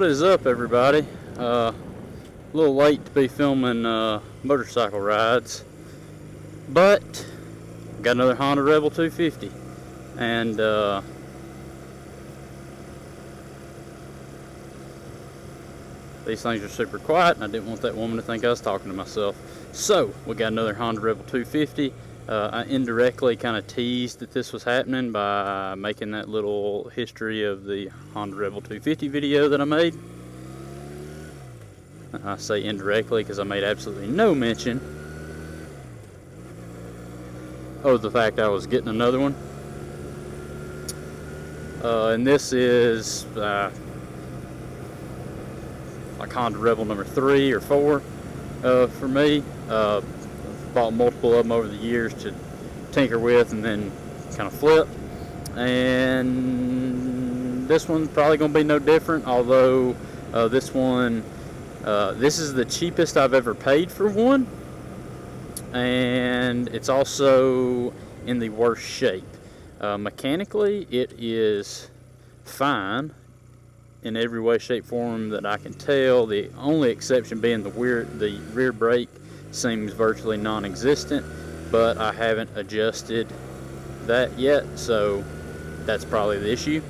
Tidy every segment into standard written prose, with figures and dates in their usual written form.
What is up, everybody? A little late to be filming motorcycle rides, but got another Honda Rebel 250, and these things are super quiet, and I didn't want that woman to think I was talking to myself. So we got another Honda Rebel 250. I indirectly kind of teased that this was happening by making that little history of the Honda Rebel 250 video that I made. I say indirectly because I made absolutely no mention of the fact I was getting another one. And this is like Honda Rebel number 3 or 4 for me. Bought multiple of them over the years to tinker with and then kind of flip, and this one's probably going to be no different, although this one, this is the cheapest I've ever paid for one, and it's also in the worst shape. Mechanically it is fine in every way, shape, form that I can tell. The only exception being the rear brake seems virtually non-existent, but I haven't adjusted that yet, so that's probably the issue.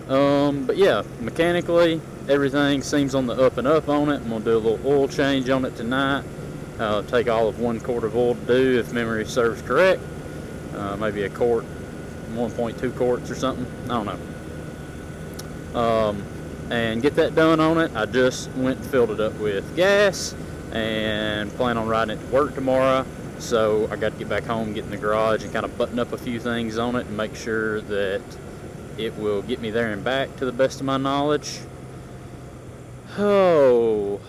But yeah, mechanically everything seems on the up and up on it. I'm gonna do a little oil change on it tonight. Take all of 1 quart of oil to do, if memory serves correct. Maybe a quart, 1.2 quarts or something, I don't know. And get that done on it. I just went and filled it up with gas and plan on riding it to work tomorrow, so I got to get back home, get in the garage, and kind of button up a few things on it and make sure that it will get me there and back to the best of my knowledge. What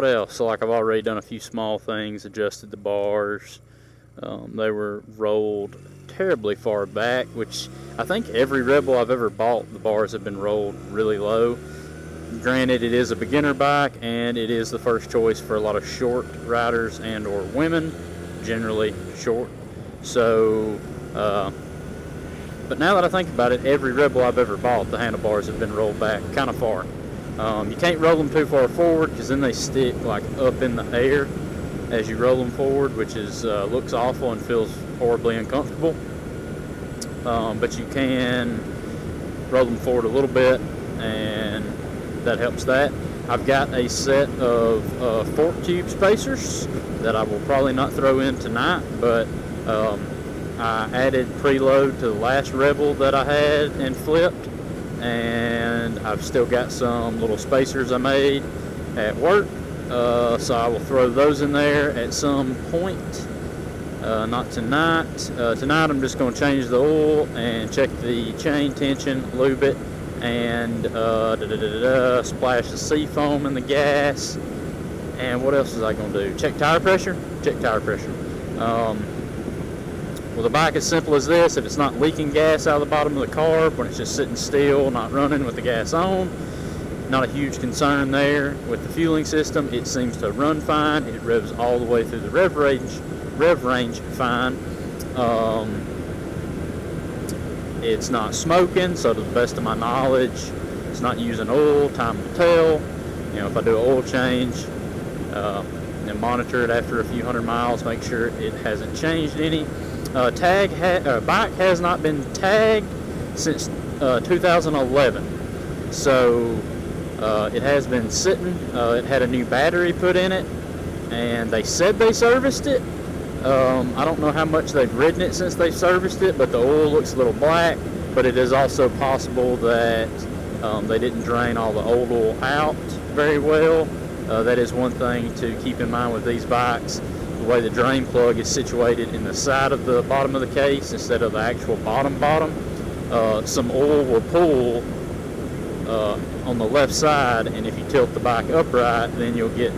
else? So like, I've already done a few small things, adjusted the bars. They were rolled terribly far back, which I think every Rebel I've ever bought, the bars have been rolled really low. Granted, it is a beginner bike, and it is the first choice for a lot of short riders and or women, generally short. So, but now that I think about it, every Rebel I've ever bought, the handlebars have been rolled back kind of far. You can't roll them too far forward, because then they stick like up in the air as you roll them forward, which is looks awful and feels horribly uncomfortable. But you can roll them forward a little bit, and that helps that. I've got a set of fork tube spacers that I will probably not throw in tonight, but I added preload to the last Rebel that I had and flipped, and I've still got some little spacers I made at work, so I will throw those in there at some point. Not tonight. Tonight I'm just going to change the oil and check the chain tension, lube it, and splash the seafoam in the gas. And what else is I going to do? Check tire pressure? Check tire pressure. With a bike as simple as this, if it's not leaking gas out of the bottom of the carb when it's just sitting still, not running with the gas on, not a huge concern there. With the fueling system, it seems to run fine. It revs all the way through the rev range fine. It's not smoking, so to the best of my knowledge, it's not using oil. Time will tell. You know, if I do an oil change, and monitor it after a few hundred miles, make sure it hasn't changed any. Bike has not been tagged since 2011, so it has been sitting. It had a new battery put in it, and they said they serviced it. I don't know how much they've ridden it since they serviced it, but the oil looks a little black. But it is also possible that they didn't drain all the old oil out very well. That is one thing to keep in mind with these bikes. The way the drain plug is situated in the side of the bottom of the case instead of the actual bottom. Some oil will pool on the left side, and if you tilt the bike upright, then you'll get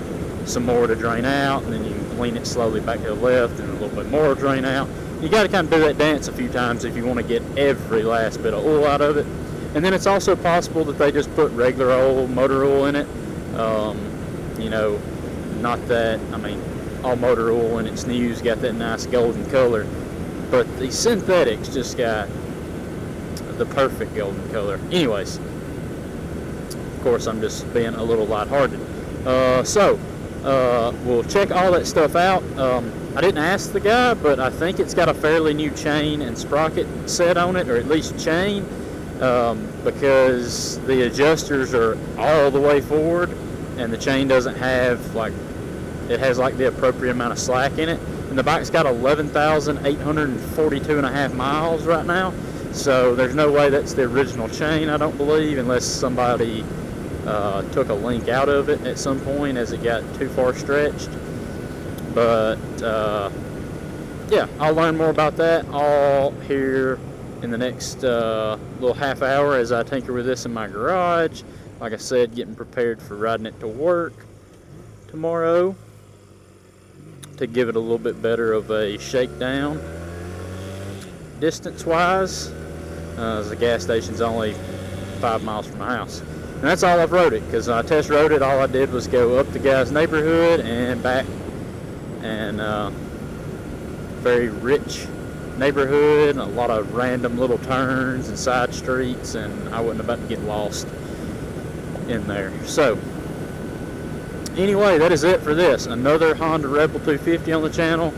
some more to drain out, and then you can lean it slowly back to the left, and a little bit more will drain out. You got to kind of do that dance a few times if you want to get every last bit of oil out of it. And then it's also possible that they just put regular oil, motor oil in it. You know, not that, I mean, all motor oil when it's new's got that nice golden color, but the synthetics just got the perfect golden color. Anyways, Of course, I'm just being a little lighthearted. We'll check all that stuff out. I didn't ask the guy, but I think it's got a fairly new chain and sprocket set on it, or at least chain, because the adjusters are all the way forward, and the chain doesn't have, like, it has like the appropriate amount of slack in it. And the bike's got 11,842 and a half miles right now, so there's no way that's the original chain, I don't believe, unless somebody took a link out of it at some point as it got too far stretched. But yeah, I'll learn more about that all here in the next little half hour as I tinker with this in my garage. Like I said, getting prepared for riding it to work tomorrow to give it a little bit better of a shakedown distance wise. The gas station's only 5 miles from my house, and that's all I've rode it, because I test rode it. All I did was go up the guy's neighborhood and back, and very rich neighborhood, and a lot of random little turns and side streets, and I wasn't about to get lost in there. So anyway, that is it for this. Another Honda Rebel 250 on the channel.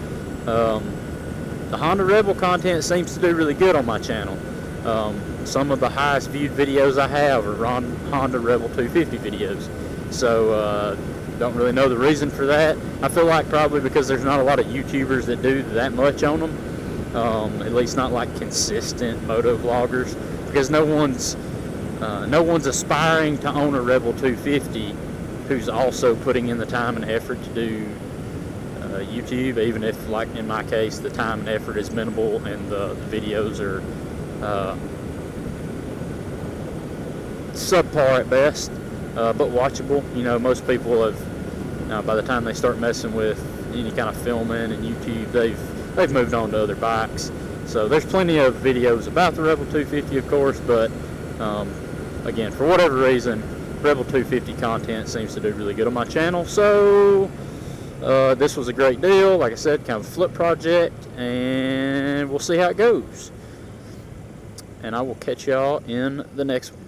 The Honda Rebel content seems to do really good on my channel. Some of the highest viewed videos I have are on Honda Rebel 250 videos. So don't really know the reason for that. I feel like probably because there's not a lot of YouTubers that do that much on them. At least not like consistent moto vloggers, because no one's aspiring to own a Rebel 250 who's also putting in the time and effort to do YouTube, even if, like in my case, the time and effort is minimal and the videos are subpar at best, but watchable. You know, most people have, by the time they start messing with any kind of filming and YouTube, they've moved on to other bikes. So there's plenty of videos about the Rebel 250, of course, but again, for whatever reason, Rebel 250 content seems to do really good on my channel. So this was a great deal. Like I said, kind of a flip project, and we'll see how it goes. And I will catch y'all in the next one.